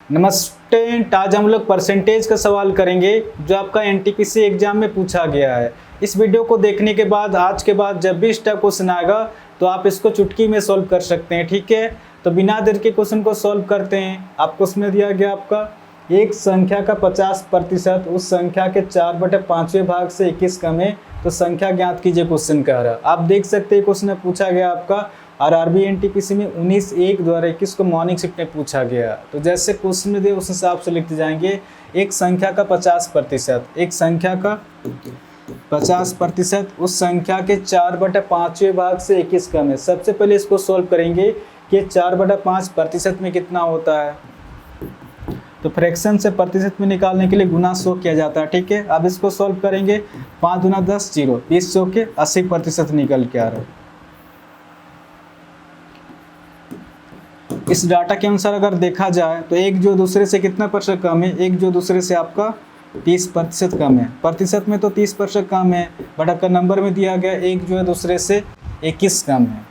नमस्ते। आज हम लोग परसेंटेज का सवाल करेंगे जो आपका एनटीपीसी एग्जाम में पूछा गया है। इस वीडियो को देखने के बाद आज के बाद जब भी इसका क्वेश्चन आएगा तो आप इसको चुटकी में सॉल्व कर सकते हैं, ठीक है। तो बिना देर के क्वेश्चन को सॉल्व करते हैं। आपको उसमें दिया गया आपका एक संख्या का 50% उस संख्या के 4/5वें भाग से 21 कम है, तो संख्या ज्ञात कीजिए क्वेश्चन कह रहा है। आप देख सकते हैं क्वेश्चन में पूछा गया आपका आरआरबी एनटीपीसी में 19/1/21 को मॉर्निंग शिफ्ट में पूछा गया। तो जैसे क्वेश्चन में दे उस हिसाब से लिखते जाएंगे। एक संख्या का 50%, एक संख्या का 50% उस संख्या के 4/5वें भाग से 21 कम है। सबसे पहले इसको सॉल्व करेंगे कि 4/5% में कितना होता है। तो फ्रैक्शन से प्रतिशत में निकालने के लिए गुना 100 किया जाता है, ठीक है। अब इसको सॉल्व करेंगे 5 × 10 0, 20 100 के 80% निकल के आ रहा है। इस डाटा के अनुसार अगर देखा जाए तो एक जो दूसरे से कितना % कम है, एक जो दूसरे से आपका 30% कम है। प्रतिशत में तो 30% कम है, बट अगर नंबर में दिया गया एक जो है दूसरे से 21 कम है।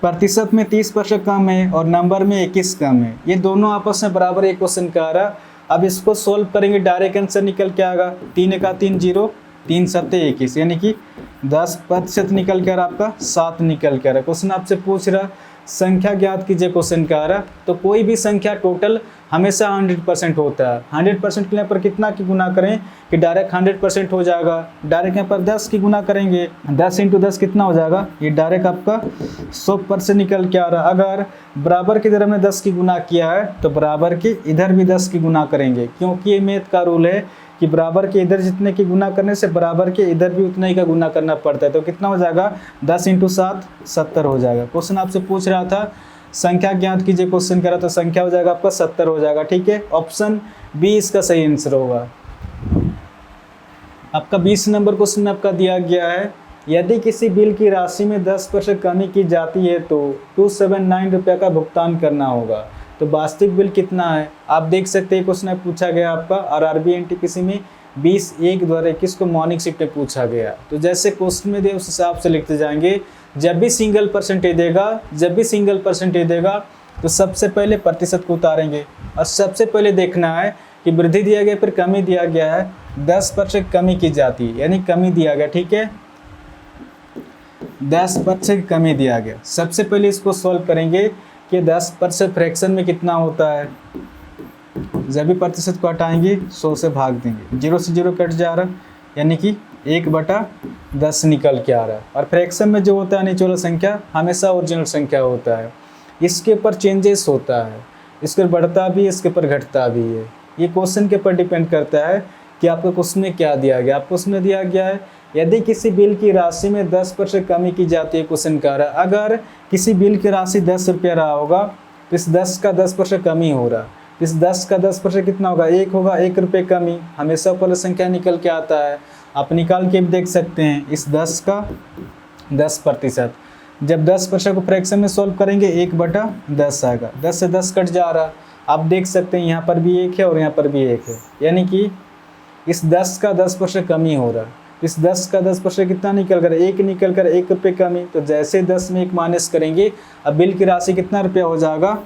प्रतिशत में 30% कम है और नंबर में 21 कम है। ये दोनों आपस में बराबर एक क्वेश्चन का आ रहा। अब इसको सोल्व करेंगे, डायरेक्ट आंसर निकल के आएगा 3 × 3 0, 3 7 21, यानी कि 10% निकल के आ रहा आपका 7 निकल के आ रहा। क्वेश्चन आपसे पूछ रहा संख्या ज्ञात कीजिए क्वेश्चन का आ रहा। तो कोई भी संख्या टोटल हमेशा 100% होता है। 100% के लिए पर कितना की गुना करें कि डायरेक्ट 100% हो जाएगा। डायरेक्ट यहाँ पर 10 की गुना करेंगे, 10 × 10 कितना हो जाएगा, ये डायरेक्ट आपका 100% निकल के आ रहा। अगर बराबर की तरफ में 10 की गुना किया है तो बराबर के इधर भी 10 की गुना करेंगे, क्योंकि ये मैथ का रूल है कि बराबर के इधर जितने की गुना करने से बराबर के इधर भी उतना ही का गुना करना पड़ता है। तो कितना हो जाएगा, 10 × 7 70 हो जाएगा। क्वेश्चन आपसे पूछ रहा था संख्या ज्ञात कीजिए क्वेश्चन करा, तो संख्या हो जाएगा आपका 70 हो जाएगा, ठीक है। ऑप्शन बी इसका सही आंसर होगा। आपका 20 नंबर क्वेश्चन में आपका दिया गया है यदि किसी बिल की राशि में 10% कमी की जाती है तो 279 रुपये का भुगतान करना होगा। तो वास्तविक बिल कितना है आप देख सकते हैं। क्वेश्चन पूछा गया आपका आरआरबी एनटीपीसी में 20/1/21 को मॉर्निंग शिफ्ट में पूछा गया। तो जैसे क्वेश्चन में दे उस हिसाब से लिखते जाएंगे। जब भी सिंगल परसेंटेज देगा तो सबसे पहले प्रतिशत को उतारेंगे और सबसे पहले देखना है कि वृद्धि दिया गया फिर कमी दिया गया है। 10% कमी की जाती है, यानी कमी दिया गया, ठीक है। 10% कमी दिया गया। सबसे पहले इसको सॉल्व करेंगे कि 10% फ्रैक्शन में कितना होता है। जब भी प्रतिशत को हटाएंगे 100 से भाग देंगे, 0 से 0 कट जा रहा, यानी कि 1/10 निकल के आ रहा है। और फ्रैक्शन में जो होता है नीचे वाला संख्या हमेशा ओरिजिनल संख्या होता है। इसके ऊपर चेंजेस होता है, इसके ऊपर बढ़ता भी है, इसके ऊपर घटता भी है। ये क्वेश्चन के ऊपर डिपेंड करता है कि आपको क्वेश्चन में क्या दिया गया। आपको उसमें दिया गया है यदि किसी बिल की राशि में 10% कमी की जाती है, क्वेश्चन का रहा अगर किसी बिल की राशि 10 रुपया रहा होगा तो इस 10 का 10% कमी हो रहा। इस 10 का 10% कितना होगा, 1 होगा, 1 रुपये कमी। हमेशा पहले संख्या निकल के आता है, आप निकाल के भी देख सकते हैं। इस 10 का 10%, जब 10% को फ्रैक्शन में सॉल्व करेंगे 1/10 आएगा। 10 से 10 कट जा रहा, आप देख सकते हैं यहाँ पर भी 1 है और यहाँ पर भी 1 है, यानी कि इस 10 का 10% कमी हो रहा। इस 10 का 10% कितना निकल कर 1 निकल कर 1 रुपये कमी। तो जैसे 10 में 1 माइनस करेंगे अब बिल की राशि कितना रुपया हो जाएगा,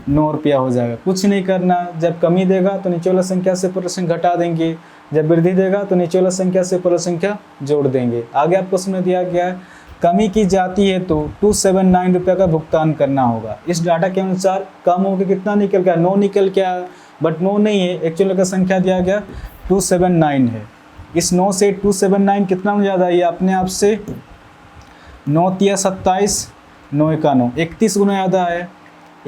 9 रुपया हो जाएगा। कुछ नहीं करना, जब कमी देगा तो नीचे वाला संख्या से % घटा देंगे, जब वृद्धि देगा तो नीचे वाला संख्या से % जोड़ देंगे। आगे आपको उसमें दिया गया है कमी की जाती है तो 279 रुपये का भुगतान करना होगा। इस डाटा के अनुसार कम होकर कितना निकल गया, 9 निकल के आया, बट 9 नहीं है, एक्चुअली का संख्या दिया गया 279 है। इस 9 से 279 कितना हो जाता है, ये अपने आप से 9 × 27, 9 × 9 31 गुना ज़्यादा है।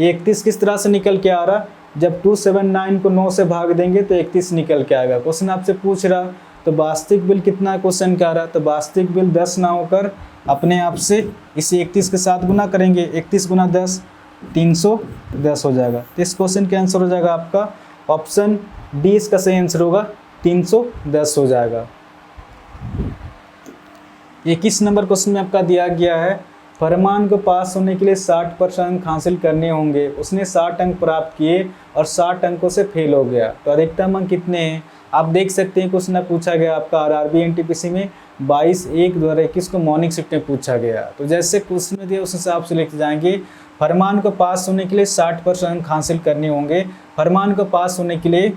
31 किस तरह से निकल के आ रहा, जब 279 को 9 से भाग देंगे तो 31 निकल के आएगा। क्वेश्चन आपसे पूछ रहा तो वास्तविक बिल कितना क्वेश्चन का आ रहा, तो वास्तविक बिल 10 ना होकर अपने आप से इसे 31 के साथ गुना करेंगे। 31 × 10 310 हो जाएगा। तो इस क्वेश्चन का आंसर हो जाएगा आपका ऑप्शन डी, इसका सही आंसर होगा 310 हो जाएगा। 21 नंबर क्वेश्चन में आपका दिया गया है फरमान को पास होने के लिए 60% अंक हासिल करने होंगे। उसने 60 अंक प्राप्त किए और 60 अंकों से फेल हो गया, तो अधिकतम अंक कितने हैं आप देख सकते हैं। क्वेश्चन पूछा गया आपका आरआरबी एनटीपीसी में 22/1/21 को मॉर्निंग शिफ्ट में पूछा गया। तो जैसे क्वेश्चन में दिया उस हिसाब से लिखते जाएंगे। फरमान को पास होने के लिए 60% अंक हासिल करने होंगे। फरमान को पास होने के लिए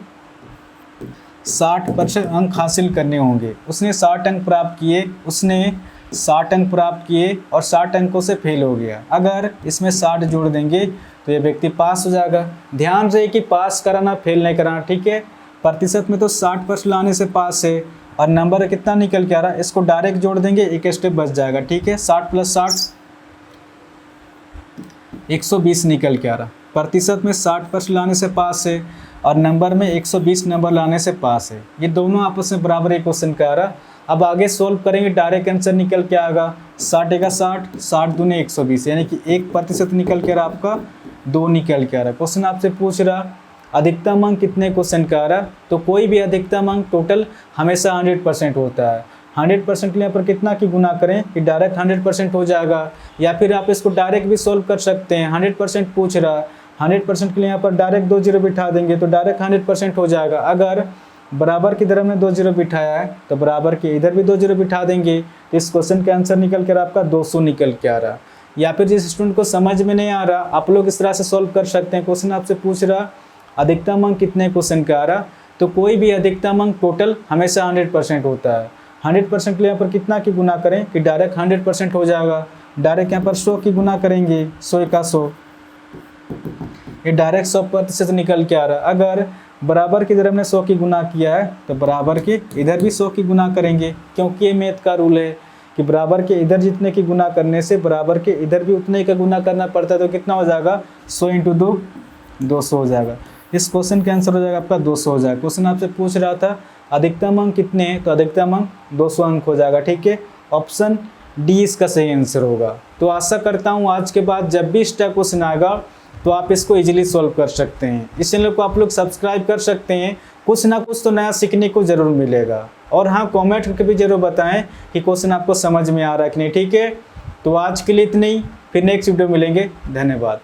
60% अंक हासिल करने होंगे। उसने 60 अंक प्राप्त किए और 60 अंकों से फेल हो गया। अगर इसमें 60 जोड़ देंगे तो ये व्यक्ति पास हो जाएगा। ध्यान रहे कि पास कराना, फेल नहीं कराना, ठीक है। प्रतिशत में तो 60% लाने से पास है और नंबर कितना निकल के आ रहा है, इसको डायरेक्ट जोड़ देंगे, एक स्टेप बच जाएगा, ठीक है। 60 + 60 120 निकल के आ रहा। प्रतिशत में 60% लाने से पास है और नंबर में 120 नंबर लाने से पास है। ये दोनों आपस में बराबर एक क्वेश्चन का आ रहा। अब आगे सोल्व करेंगे, डायरेक्ट आंसर निकल के आएगा 60 का 60, 60 दूनी 120, यानी कि 1% निकल के आ रहा आपका, 2 निकल के आ रहा। क्वेश्चन आपसे पूछ रहा अधिकतम अंक कितने क्वेश्चन का आ रहा, तो कोई भी अधिकतम अंक टोटल हमेशा 100% होता है। 100% के लिए यहाँ पर कितना की गुना करें कि डायरेक्ट 100% हो जाएगा, या फिर आप इसको डायरेक्ट भी सोल्व कर सकते हैं। 100% पूछ रहा, 100% के लिए यहाँ पर डायरेक्ट 2 जीरो बिठा देंगे तो डायरेक्ट 100% हो जाएगा। अगर बराबर की तरफ में 2 जीरो बिठाया है तो बराबर के इधर भी 2 जीरो बिठा देंगे तो इस क्वेश्चन का आंसर निकल कर आपका 200 निकल के आ रहा। या फिर जिस स्टूडेंट को समझ में नहीं आ रहा, आप लोग इस तरह से सोल्व कर सकते हैं। क्वेश्चन आपसे पूछ रहा अधिकतम अंक कितने क्वेश्चन का आ रहा, तो कोई भी अधिकतम अंक टोटल हमेशा 100% होता है। 100% के लिए यहाँ पर कितना की गुना करें कि डायरेक्ट 100% हो जाएगा। डायरेक्ट यहाँ पर 100 की गुना करेंगे, 100 का 100, ये डायरेक्ट 100% निकल के आ रहा। अगर बराबर की तरफ में 100 की गुना किया है तो बराबर के इधर भी 100 की गुना करेंगे, क्योंकि ये मैथ का रूल है कि बराबर के इधर जितने की गुना करने से बराबर के इधर भी उतने का गुना करना पड़ता है। तो कितना हो जाएगा 100 × 2 200 हो जाएगा। इस क्वेश्चन का आंसर हो जाएगा आपका 200 हो जाएगा। क्वेश्चन आपसे पूछ रहा था अधिकतम अंक कितने हैं, तो अधिकतम अंक 200 अंक हो जाएगा, ठीक है। ऑप्शन डी इसका सही आंसर होगा। तो आशा करता हूँ आज के बाद जब भी इस टाइप क्वेश्चन आएगा तो आप इसको इजीली सॉल्व कर सकते हैं। इस चैनल को आप लोग सब्सक्राइब कर सकते हैं, कुछ ना कुछ तो नया सीखने को ज़रूर मिलेगा। और हाँ, कमेंट करके भी ज़रूर बताएं कि क्वेश्चन आपको समझ में आ रहा है कि नहीं, ठीक है। तो आज के लिए इतना ही, फिर नेक्स्ट वीडियो मिलेंगे। धन्यवाद।